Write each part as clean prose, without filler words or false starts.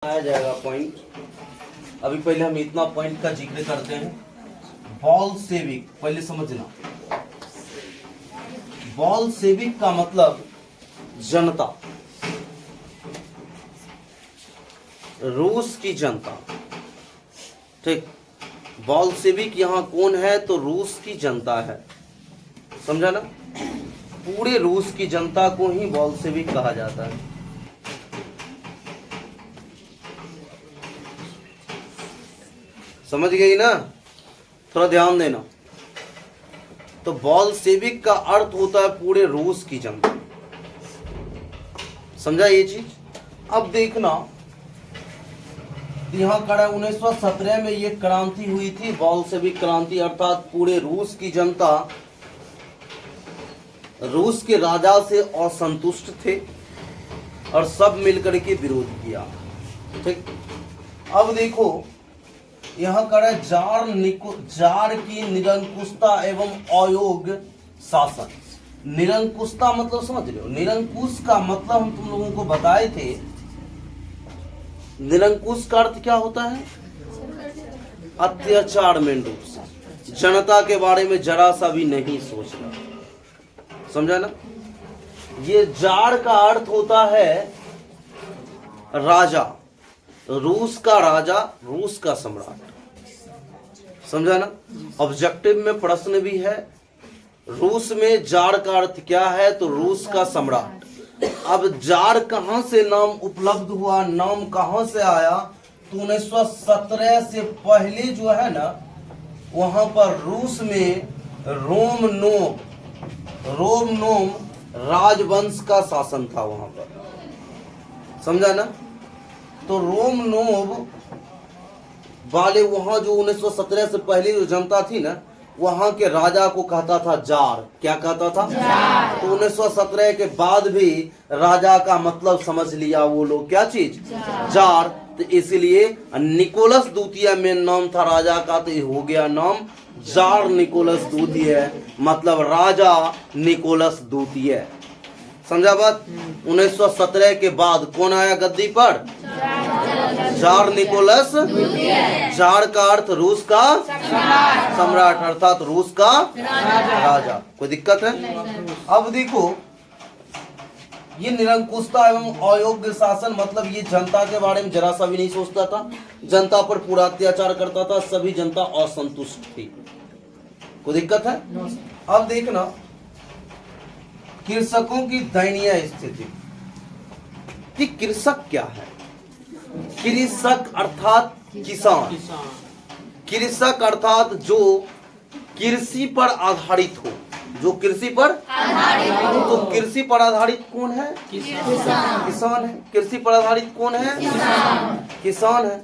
आया जाएगा पॉइंट। अभी पहले हम इतना पॉइंट का जिक्र करते हैं। बॉल्शेविक, पहले समझना, बॉल्शेविक का मतलब जनता, रूस की जनता। ठीक, बॉल्शेविक यहाँ कौन है? तो रूस की जनता है, समझा ना? पूरे रूस की जनता को ही बॉल्शेविक कहा जाता है। समझ गई ना? थोड़ा ध्यान देना। तो बॉल्शेविक का अर्थ होता है पूरे रूस की जनता। समझा ये चीज? अब देखना, यहाँ कड़ा 1917 में ये क्रांति हुई थी, बॉल्शेविक क्रांति, अर्थात पूरे रूस की जनता रूस के राजा से असंतुष्ट थे और सब मिलकर के विरोध किया। ठीक, अब देखो यहाँ कड़ा जार की निरंकुशता एवं अयोग्य शासन। निरंकुशता मतलब समझ रहे हो? निरंकुश का मतलब हम तुम लोगों को बताए थे। निरंकुश का अर्थ क्या होता है? अत्याचार में डूब, जनता के बारे में जरा सा भी नहीं सोचना। समझा ना? ये जार का अर्थ होता है राजा, रूस का राजा, रूस का सम्राट। समझा ना? ऑब्जेक्टिव में प्रश्न भी है, रूस में जार का अर्थ क्या है? तो रूस का सम्राट। अब जार कहां से नाम उपलब्ध हुआ, नाम कहां से आया? तो 1917 से पहले जो है ना, वहां पर रूस में रोमनोम राजवंश का शासन था वहां पर। समझा ना? तो रोमनोम वाले वहां जो 1917 से पहले जो जनता थी ना, वहां के राजा को कहता था जार। क्या कहता था? जार। तो 1917 के बाद भी राजा का मतलब समझ लिया वो लोग, क्या चीज? जार। तो इसलिए निकोलस द्वितीय में नाम था राजा का, तो हो गया नाम जार निकोलस द्वितीय, मतलब राजा निकोलस द्वितीय। समझा बात? 1917 के बाद कौन आया गद्दी पर? Jar Nicholas. जार का अर्थ रूस का सम्राट, अर्थात रूस का राजा। कोई दिक्कत है? अब देखो, ये निरंकुशता एवं अयोग्य शासन मतलब ये जनता के बारे में जरा सा भी नहीं सोचता था, जनता पर पूरा अत्याचार करता था, सभी जनता असंतुष्ट थी। कोई दिक्कत है? अब देखना, कृषकों की दयनीय स्थिति। कि कृषक क्या है? कृषक अर्थात किसान। कृषक अर्थात जो कृषि पर आधारित हो, जो कृषि पर आधारित। तो कृषि पर आधारित कौन है? किसान है। कृषि पर आधारित कौन है? किसान है।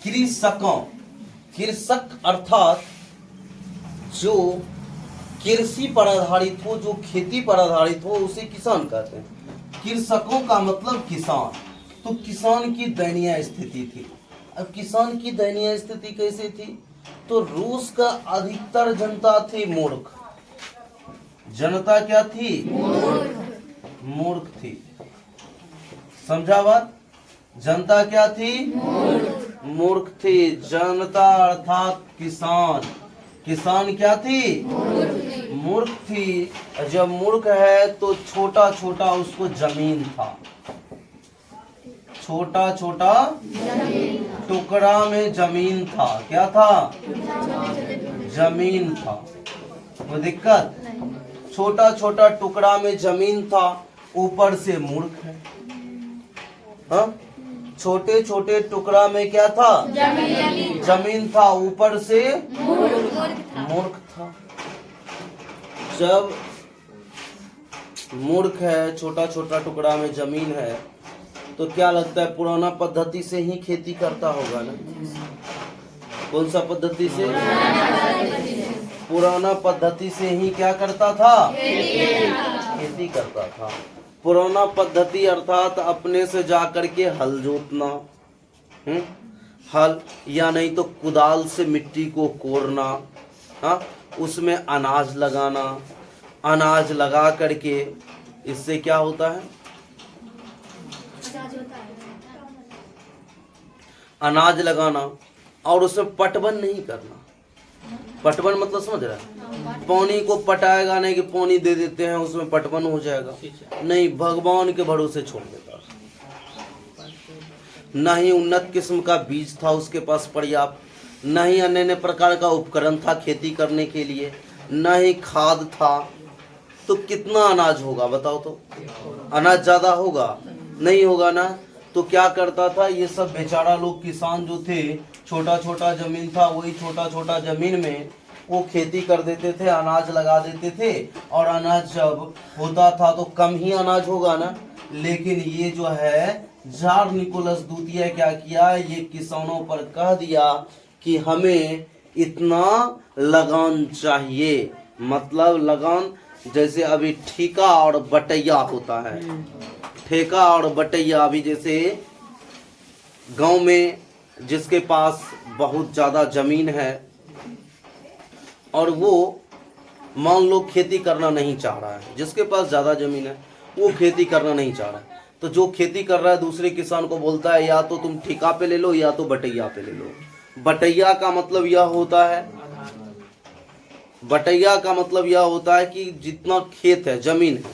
कृषकों, कृषक अर्थात जो कृषि पर आधारित हो, जो खेती पर आधारित हो, उसे किसान कहते हैं। कृषकों का मतलब किसान। तो किसान की दयनीय स्थिति थी। अब किसान की दयनीय स्थिति कैसे थी? तो रूस का अधिकतर जनता थी मूर्ख। जनता क्या थी? मूर्ख थी। समझा बात? जनता क्या थी? मूर्ख थी। जनता अर्थात किसान। किसान क्या थी? मूर्ख थी। जब मूर्ख है तो छोटा छोटा उसको जमीन था, छोटा छोटा टुकड़ा में जमीन था। क्या था? जमीन था। कोई दिक्कत? छोटा छोटा टुकड़ा में जमीन था, ऊपर से मूर्ख है। हाँ? छोटे छोटे टुकड़ा में क्या था? जमीन था, ऊपर से मूर्ख था। जब मूर्ख है, छोटा छोटा टुकड़ा में जमीन है, तो क्या लगता है पुराना पद्धति से ही खेती करता होगा ना? कौन सा पद्धति से? पुराना पद्धति से ही क्या करता था? खेती करता था। पुराना पद्धति अर्थात अपने से जाकर के हल जोतना, हल, या नहीं तो कुदाल से मिट्टी को कोड़ना, हाँ, उसमें अनाज लगाना, अनाज लगा करके इससे क्या होता है? अनाज लगाना और उसमें पटवन नहीं करना। पटवन मतलब समझ रहा है, पानी को पटाएगा नहीं कि पानी दे देते हैं उसमें पटवन हो जाएगा, नहीं, भगवान के भरोसे छोड़ देता। न ही उन्नत किस्म का बीज था उसके पास पर्याप्त, न ही अन्य अन्य प्रकार का उपकरण था खेती करने के लिए, न ही खाद था, तो कितना अनाज होगा बताओ तो? अनाज ज्यादा होगा? नहीं होगा ना। तो क्या करता था ये सब बेचारा लोग, किसान जो थे, छोटा छोटा जमीन था, वही छोटा छोटा जमीन में वो खेती कर देते थे, अनाज लगा देते थे, और अनाज जब होता था तो कम ही अनाज होगा ना। लेकिन ये जो है जार निकोलस द्वितीय क्या किया, ये किसानों पर कह दिया कि हमें इतना लगान चाहिए। मतलब लगान जैसे अभी ठेका और बटैया होता है, ठेका और बटैया। अभी जैसे गांव में जिसके पास बहुत ज़्यादा ज़मीन है और वो मान लो खेती करना नहीं चाह रहा है, जिसके पास ज़्यादा ज़मीन है वो खेती करना नहीं चाह रहा है, तो जो खेती कर रहा है दूसरे किसान को बोलता है या तो तुम ठेका पे ले लो या तो बटैया पे ले लो। बटैया का मतलब यह होता है, बटैया का मतलब यह होता है कि जितना खेत है, ज़मीन है,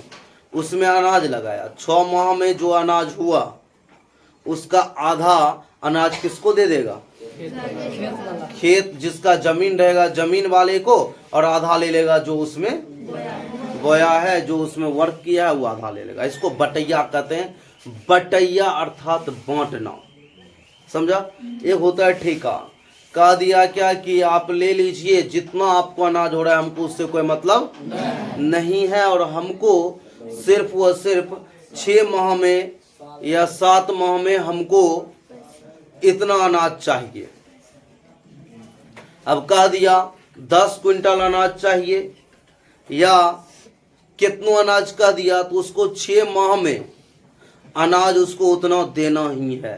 उसमें अनाज लगाया, 6 माह में जो अनाज हुआ उसका आधा अनाज किसको दे देगा? खेत जिसका जमीन रहेगा जमीन वाले को, और आधा ले लेगा जो उसमें बोया है, जो उसमें वर्क किया है वो आधा ले लेगा। इसको बटैया कहते हैं। बटैया अर्थात बांटना, समझा? एक होता है ठेका। कह दिया क्या कि आप ले लीजिए, जितना आपको अनाज हो रहा है हमको उससे कोई मतलब नहीं है, और हमको सिर्फ व सिर्फ 6 माह में या 7 माह में हमको इतना अनाज चाहिए। अब कह दिया 10 क्विंटल अनाज चाहिए या कितना अनाज कह दिया, तो उसको 6 माह में अनाज उसको उतना देना ही है।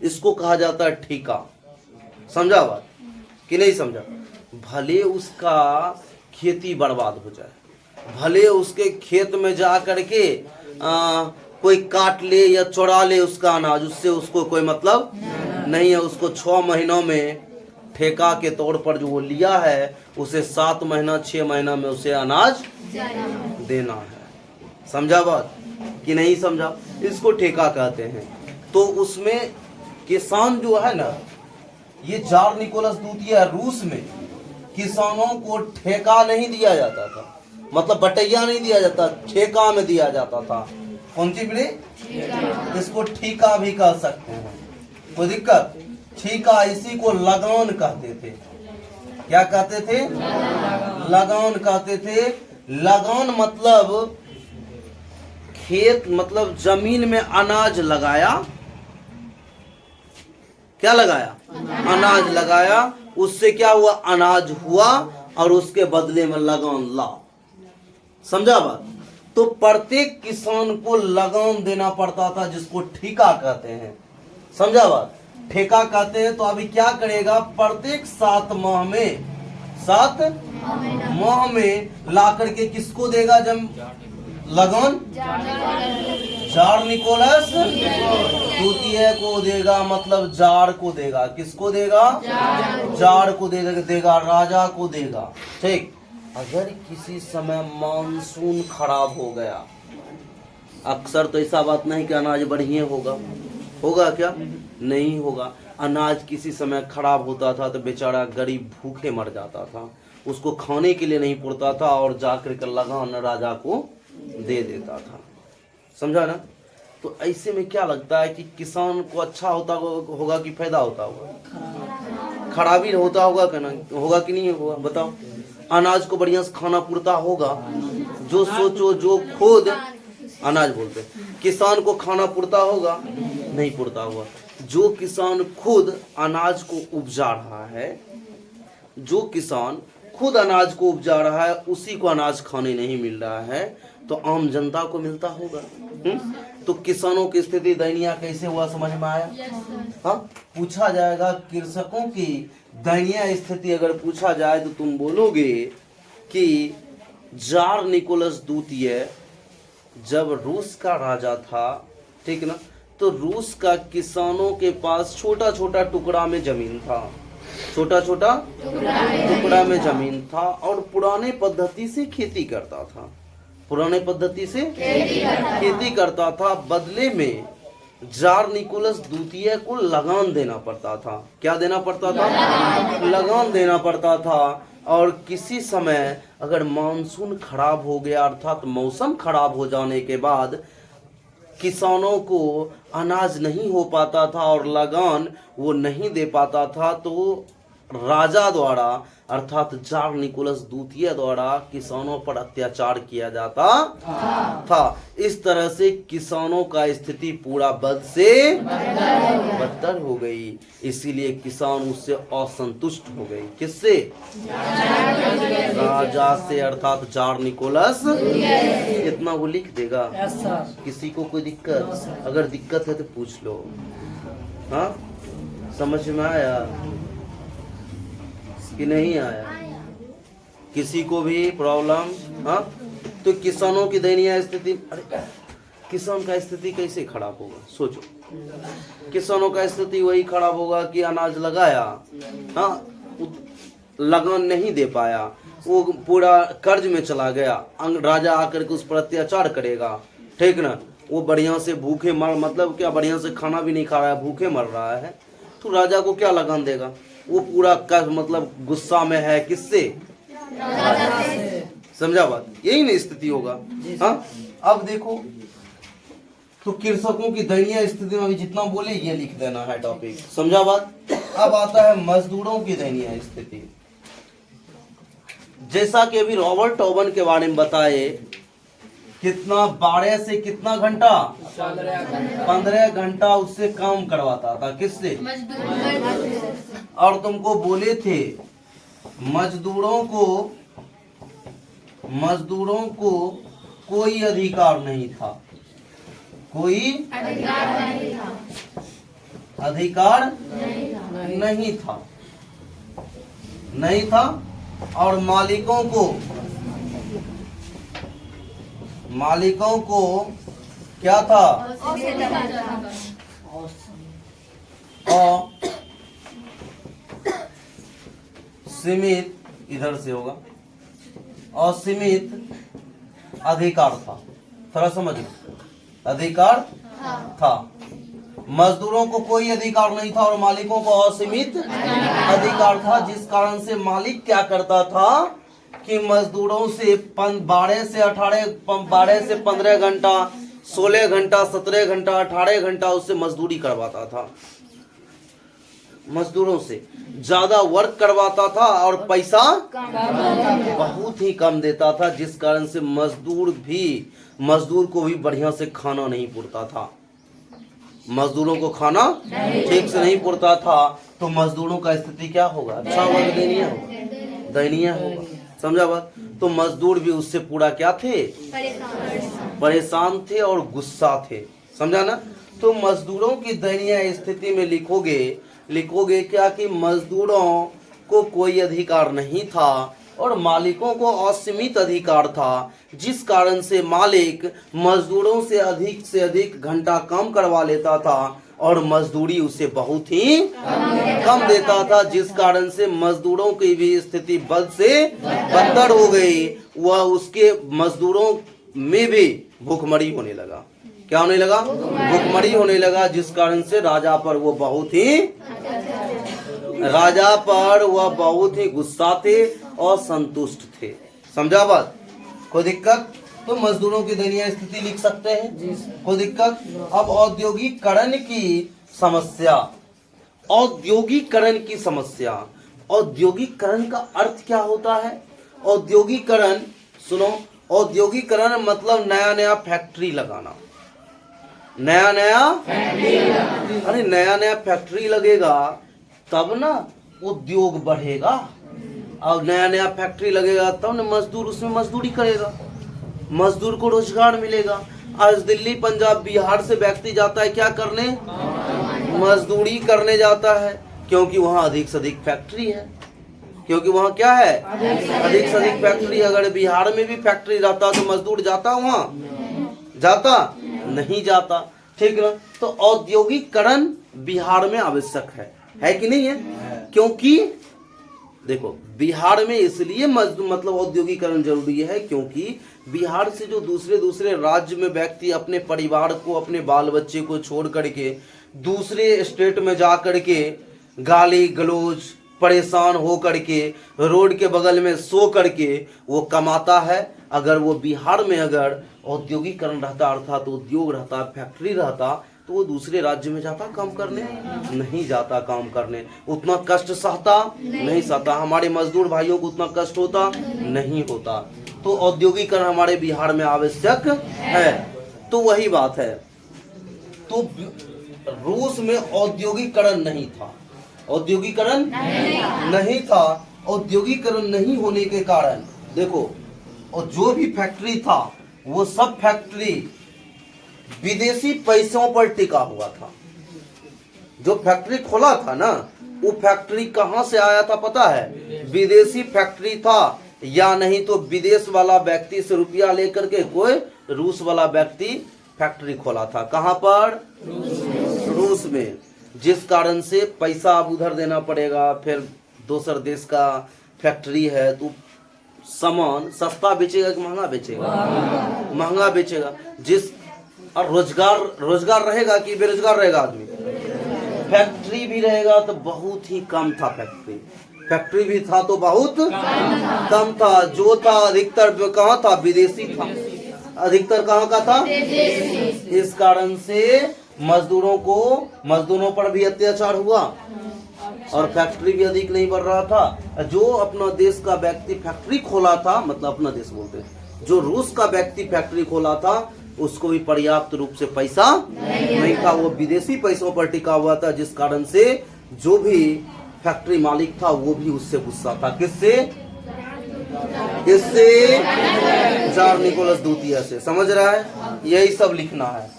इसको कहा जाता है ठेका। समझा बात कि नहीं समझा? भले उसका खेती बर्बाद हो जाए, भले उसके खेत में जा करके कोई काट ले या चुरा ले उसका अनाज, उससे उसको कोई मतलब नहीं है। उसको 6 महीनों में ठेका के तौर पर जो वो लिया है उसे 7 महीना 6 महीना में उसे अनाज देना है। समझा बात कि नहीं समझा? इसको ठेका कहते हैं। तो उसमें किसान जो है ना, ये जार निकोलस द्वितीय रूस में किसानों को ठेका नहीं दिया जाता था, मतलब बटैया नहीं दिया जाता, ठेका में दिया जाता था। कौन सी बिड़े? इसको ठेका भी कह सकते हैं, कोई दिक्कत? ठेका, इसी को लगान कहते थे। क्या कहते थे? लगान कहते थे। लगान मतलब खेत, मतलब जमीन में अनाज लगाया। क्या लगाया? अनाज लगाया। उससे क्या हुआ? अनाज हुआ, और उसके बदले में लगान ला। समझा बात? तो प्रत्येक किसान को लगान देना पड़ता था, जिसको ठेका कहते हैं। समझा बात? ठेका कहते हैं। तो अभी क्या करेगा? प्रत्येक 7 माह में, 7 माह में ला करके किसको देगा जब लगान? जार निकोलस द्वितीय को देगा, मतलब जार को देगा। किसको देगा? जार को देगा, राजा को देगा। ठीक। अगर किसी समय मानसून खराब हो गया, अक्सर तो ऐसा बात नहीं कि अनाज बढ़िया होगा, होगा क्या? नहीं होगा। अनाज किसी समय खराब होता था तो बेचारा गरीब भूखे मर जाता था, उसको खाने के लिए नहीं पड़ता था, और जाकर के लगान राजा को दे देता था। समझा ना? तो ऐसे में क्या लगता है कि किसान को अच्छा होता होगा कि फायदा होता होगा? खराबी होता होगा कि नहीं होगा? कि नहीं होगा? बताओ। अनाज को बढ़िया से खाना पुरता होगा। जो सोचो, जो खुद अनाज बोलते, किसान को खाना पुरता होगा? नहीं पुरता होगा। जो किसान खुद अनाज को उपजा रहा है, जो किसान खुद अनाज को उपजा रहा है, उसी को अनाज खाने नहीं मिल रहा है, तो आम जनता को मिलता होगा। तो किसानों की स्थिति दयनीय कैसे हुआ, समझ में आया? हाँ, पूछा जाएगा कृषकों की दयनीय स्थिति अगर पूछा जाए तो तुम बोलोगे कि जार निकोलस द्वितीय जब रूस का राजा था, ठीक ना, तो रूस का किसानों के पास छोटा छोटा टुकड़ा में जमीन था, छोटा छोटा टुकड़ा में जमीन था और पुराने पद्धति से खेती करता था, पुराने पद्धति से खेती करता था। बदले में जार निकोलस द्वितीय को लगान देना पड़ता था। क्या देना पड़ता था? लगान देना पड़ता था। और किसी समय अगर मानसून खराब हो गया, अर्थात मौसम खराब हो जाने के बाद किसानों को अनाज नहीं हो पाता था और लगान वो नहीं दे पाता था, तो राजा द्वारा अर्थात जार निकोलस द्वितीय द्वारा किसानों पर अत्याचार किया जाता था। इस तरह से किसानों का स्थिति पूरा बद से बदतर हो गई। इसीलिए किसान उससे असंतुष्ट हो गई। किससे? राजा से, अर्थात जार निकोलस। इतना वो लिख देगा। किसी को कोई दिक्कत, अगर दिक्कत है तो पूछ लो। हाँ, समझ में आया कि नहीं आया? किसी को भी प्रॉब्लम? हाँ, तो किसानों की दयनीय स्थिति। अरे किसान का स्थिति कैसे खराब होगा? सोचो, किसानों का स्थिति वही खराब होगा कि अनाज लगाया, हाँ, लगान नहीं दे पाया, वो पूरा कर्ज में चला गया, राजा आकर के उस पर अत्याचार करेगा, ठीक ना? वो बढ़िया से भूखे मर, मतलब क्या, बढ़िया से खाना भी नहीं खा रहा है, भूखे मर रहा है, तो राजा को क्या लगान देगा? वो पूरा कर मतलब गुस्सा में है। किससे? समझा बात? यही ना स्थिति होगा। हाँ, अब देखो तो कृषकों की दयनीय स्थिति में अभी जितना बोले ये लिख देना है टॉपिक। समझा बात? अब आता है मजदूरों की दयनीय स्थिति। जैसा कि अभी रॉबर्ट ओवन के बारे में बताए, कितना 12 से कितना घंटा? 15 घंटा उससे काम करवाता था। किससे? और तुमको बोले थे मजदूरों को कोई अधिकार नहीं था, कोई अधिकार नहीं था। और मालिकों को क्या था? सीमित, इधर से होगा, असीमित अधिकार था। थोड़ा समझो, अधिकार था। मजदूरों को कोई अधिकार नहीं था और मालिकों को असीमित अधिकार था, जिस कारण से मालिक क्या करता था कि मजदूरों से 12 से 15 घंटा, 16 घंटा, 17 घंटा, 18 घंटा उससे मजदूरी करवाता था। मजदूरों से ज्यादा वर्क करवाता था और पैसा बहुत ही कम देता था, जिस कारण से मजदूर को भी बढ़िया से खाना नहीं पुरता था। मजदूरों को खाना ठीक से नहीं पुरता था, तो मजदूरों का स्थिति क्या होगा? अच्छा होगा, दयनीय होगा। समझा बात? तो मजदूर भी उससे पूरा क्या थे? परेशान थे और गुस्सा थे। समझा ना? तो मजदूरों की दयनीय स्थिति में लिखोगे क्या कि मजदूरों को कोई अधिकार नहीं था और मालिकों को असीमित अधिकार था, जिस कारण से मालिक मजदूरों से अधिक घंटा कम करवा लेता था और मजदूरी उसे बहुत ही कम देता था, जिस कारण से मजदूरों की भी स्थिति बद से बदतर हो गई। वह उसके मजदूरों में भी भूखमरी होने लगा। क्या होने लगा? भूखमरी होने लगा, जिस कारण से राजा पर वो बहुत ही गुस्सा थे और संतुष्ट थे। समझा बात? कोई दिक्कत? तो मजदूरों की दयनीय स्थिति लिख सकते हैं। कोई दिक्कत? अब औद्योगिकरण की समस्या। औद्योगिकरण का अर्थ क्या होता है? औद्योगिकरण, सुनो, औद्योगिकरण मतलब नया फैक्ट्री लगाना। अरे नया फैक्ट्री लगेगा तब ना उद्योग बढ़ेगा, और नया फैक्ट्री लगेगा तब ना मजदूर उसमें मजदूरी करेगा, मजदूर को रोजगार मिलेगा। आज दिल्ली, पंजाब, बिहार से व्यक्ति जाता है क्या करने? मजदूरी करने जाता है, क्योंकि वहाँ अधिक से अधिक फैक्ट्री है। क्योंकि वहाँ क्या है? अधिक से अधिक फैक्ट्री। अगर बिहार में भी फैक्ट्री रहता तो मजदूर जाता वहाँ? जाता? नहीं जाता। ठीक ना। तो औद्योगिकरण बिहार में आवश्यक है कि नहीं है? क्योंकि देखो बिहार में इसलिए मतलब औद्योगिकरण जरूरी है क्योंकि बिहार से जो दूसरे राज्य में व्यक्ति अपने परिवार को, अपने बाल बच्चे को छोड़ करके दूसरे स्टेट में जा करके गाली गलौज परेशान हो करके रोड के बगल में सो करके वो कमाता है। अगर वो बिहार में अगर औद्योगिकरण रहता, अर्थात उद्योग रहता, फैक्ट्री रहता, तो वो दूसरे राज्य में जाता काम करने? नहीं जाता काम करने। उतना कष्ट सहता? नहीं सहता। हमारे मजदूर भाइयों को उतना कष्ट होता? नहीं होता। तो औद्योगिकरण हमारे बिहार में आवश्यक है। तो वही बात है। तो रूस में औद्योगिकरण नहीं था, औद्योगिकरण नहीं था। औद्योगिकरण नहीं होने के कारण देखो, और जो भी फैक्ट्री था वो सब फैक्ट्री विदेशी पैसों पर टिका हुआ था। जो फैक्ट्री खोला था ना, वो फैक्ट्री कहां से आया था पता है? विदेशी फैक्ट्री था, या नहीं तो विदेश वाला व्यक्ति से रुपया लेकर के कोई रूस वाला व्यक्ति फैक्ट्री खोला था। कहां पर? रूस में। जिस कारण से पैसा अब उधर देना पड़ेगा, फिर दूसर देश का फैक्ट्री है तो सामान सस्ता बेचेगा कि महंगा बेचेगा? महंगा बेचेगा। जिस और रोजगार रहेगा कि बेरोजगार रहेगा आदमी? फैक्ट्री भी रहेगा तो बहुत ही कम था। फैक्ट्री भी था तो बहुत कम था। जो था अधिकतर कहाँ था? विदेशी था। अधिकतर कहाँ का था? इस कारण से मजदूरों पर भी अत्याचार हुआ और फैक्ट्री भी अधिक नहीं बढ़ रहा था। जो अपना देश का व्यक्ति फैक्ट्री खोला था, मतलब अपना देश बोलते हैं, जो रूस का व्यक्ति फैक्ट्री खोला था उसको भी पर्याप्त रूप से पैसा नहीं था। वो विदेशी पैसों पर टिका हुआ था, जिस कारण से जो भी फैक्ट्री मालिक था वो भी उससे गुस्सा था। किससे? जार निकोलस द्वितीय से। समझ रहा है? यही सब लिखना है,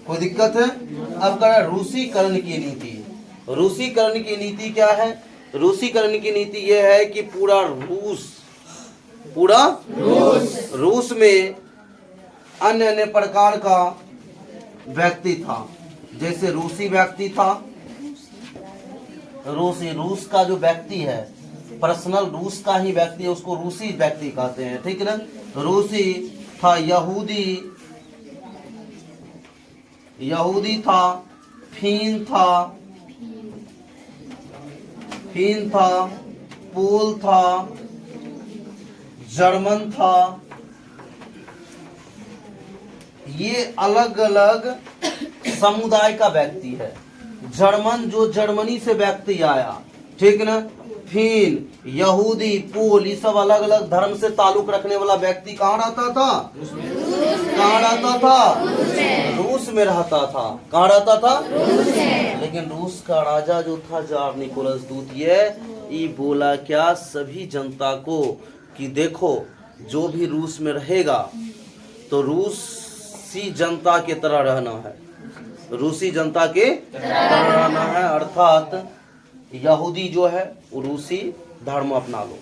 कोई दिक्कत है? अब कह रहा है रूसीकरण की नीति। रूसीकरण की नीति क्या है? रूसीकरण की नीति यह है कि पूरा रूस में अन्य प्रकार का व्यक्ति था। जैसे रूसी व्यक्ति था, रूस का जो व्यक्ति है, पर्सनल रूस का ही व्यक्ति है, उसको रूसी व्यक्ति कहते हैं, ठीक है ना। रूसी था, यहूदी था, फीन था, पोल था, जर्मन था। ये अलग अलग समुदाय का व्यक्ति है। जर्मन जो जर्मनी से व्यक्ति आया, ठीक ना। फीन, यहूदी, पोल, ये सब अलग अलग धर्म से ताल्लुक रखने वाला व्यक्ति कहाँ रहता था? कहाँ रहता था? रूस में रहता था। कहाँ रहता था? लेकिन रूस का राजा जो था जार निकोलस द्वितीय, ये बोला क्या सभी जनता को कि देखो जो भी रूस में रहेगा तो रूसी जनता के तरह रहना है, रूसी जनता के तरह रहना है। अर्थात यहूदी जो है वो रूसी धर्म अपना लो,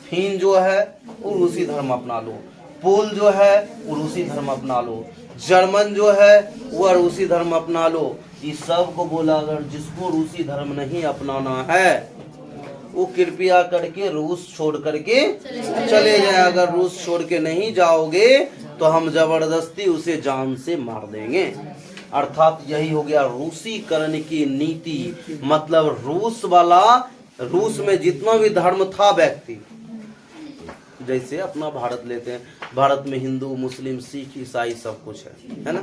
फीन जो है वो रूसी धर्म अपना लो, पोल जो है वो रूसी धर्म अपना लो, जर्मन जो है वह रूसी धर्म अपना लो। इस सब को बोला अगर जिसको रूसी धर्म नहीं अपनाना है वो कृपया करके रूस छोड़ करके चले जाए। अगर रूस छोड़ के नहीं जाओगे तो हम जबरदस्ती उसे जान से मार देंगे। अर्थात यही हो गया रूसीकरण की नीति। मतलब रूस में जितना भी धर्म था व्यक्ति, जैसे अपना भारत लेते हैं, भारत में हिंदू, मुस्लिम, सिख, ईसाई सब कुछ है ना।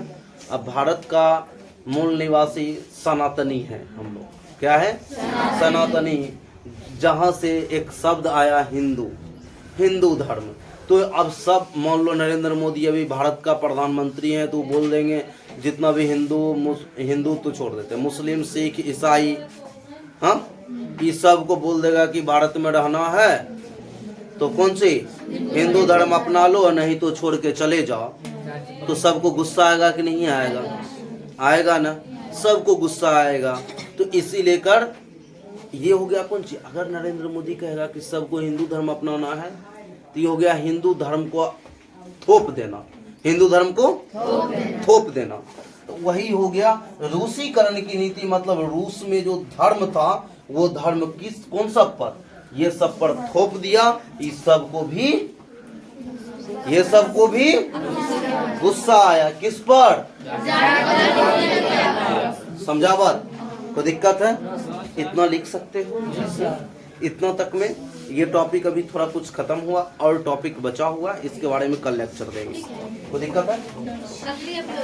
अब भारत का मूल निवासी सनातनी है हम लोग। क्या है? सनातनी, जहाँ से एक शब्द आया हिंदू धर्म। तो अब सब मान लो नरेंद्र मोदी अभी भारत का प्रधानमंत्री हैं तो बोल देंगे जितना भी हिंदू तो छोड़ देते, मुस्लिम, सिख, ईसाई, हाँ, इस सब को बोल देगा कि भारत में रहना है तो कौन सी हिंदू धर्म अपना लो, नहीं तो छोड़ के चले जाओ। तो सबको गुस्सा आएगा कि नहीं आएगा? आएगा ना, सबको गुस्सा आएगा। तो इसी लेकर ये हो गया कौन सी, अगर नरेंद्र मोदी कहेगा कि सबको हिंदू धर्म अपनाना है तो ये हो गया हिंदू धर्म को थोप देना, हिंदू धर्म को थोप देना। तो वही हो गया रूसीकरण की नीति। मतलब रूस में जो धर्म था वो धर्म किस कौन सब पर, ये सब पर थोप दिया। इस सबको भी गुस्सा आया। किस पर? समझा बात? कोई दिक्कत है? इतना लिख सकते हो? इतना तक में ये टॉपिक अभी थोड़ा कुछ खत्म हुआ और टॉपिक बचा हुआ, इसके बारे में कल लेक्चर देंगे। कोई दिक्कत है?